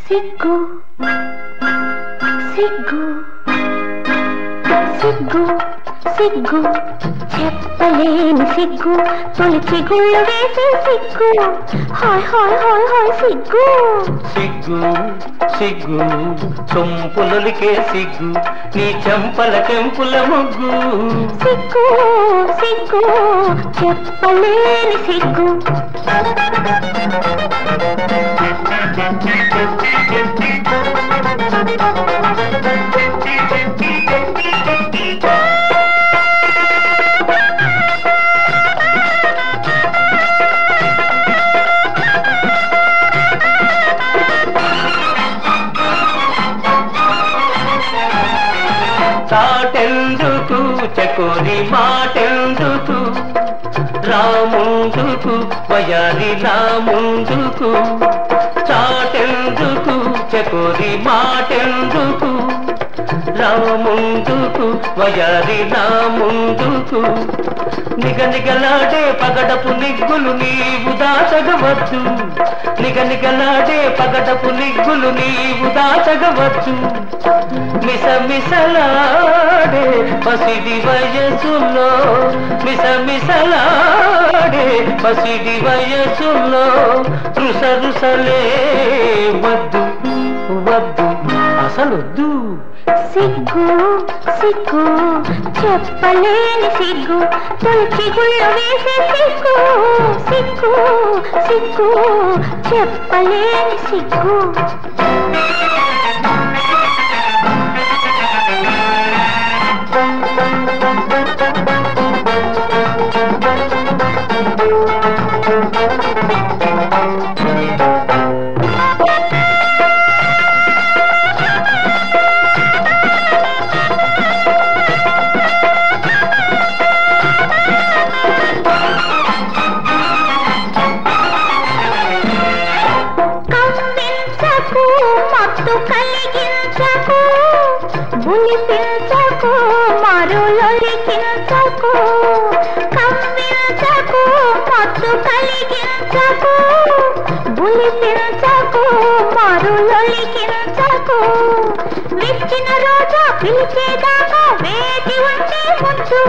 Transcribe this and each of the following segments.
సిగ్గు సిగ్గు సిగ్గు సిగ్గు చెప్పలేని సిగ్గు తొలిచి గుళ్ళు వేసే సిగ్గు హాయ్ హాయ్ హాయ్ హాయ్ సిగ్గు సిగ్గు సిగ్గు సొంపులొలికే సిగ్గు నీ చెంపల కెంపుల ముగ్గు సిగ్గు సిగ్గు చెప్పలేని సిగ్గు చాటెందుకు చకోరి మాటెందుకు రాముందుకు వయారి రాముందుకు చాటెందుకు చకోరి మాటెందుకు రాముందుకు వయారి రాముందుకు నిగనిగలాడే పగడపు నిగ్గులు నీవు దాచగవచ్చు నిగనిగలాడే పగడపు నిగ్గులు నీవు దాచగవచ్చు మిసమిసలాడే పసిడి వయసులో మిసమిసలాడే పసిడి వయసులో రుసరుసలే వద్దు వద్దు అసలొద్దు సిగ్గు సిగ్గు చెప్పలేని సిగ్గు తొలిచి గుళ్ళు వేసే సిగ్గు సిగ్గు సిగ్గు చెప్పలేని సిగ్గు మత్తు కలిగించకు బులిపించకు మరులొలికించకు కమ్మించకు మత్తు కలిగించకు బులిపించకు మరులొలికించకు విచ్చిన రోజా పిలిచేదాకా వేచి ఉంటే ముందు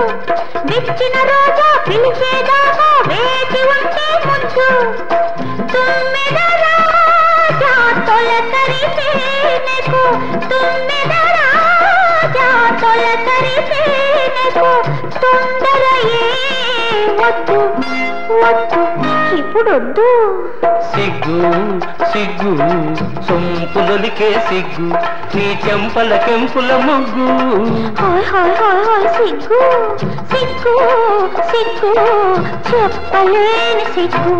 విచ్చిన రోజా పిలిచేదాకా వేచి ఉంటే ముందు తుమ్మిద రాజా తొలకరిసేనకు తుమ్మిద రాజా తొలకరిసేనకు తొందర ఏ వద్దు వద్దు ఇప్పుడొద్దు సిగ్గు సిగ్గు సొంపులొలికే సిగ్గు నీ చెంపల కెంపుల ముగ్గు హాయ్ హాయ్ హాయ్ హాయ్ సిగ్గు సిగ్గు సిగ్గు చెప్పలేని సిగ్గు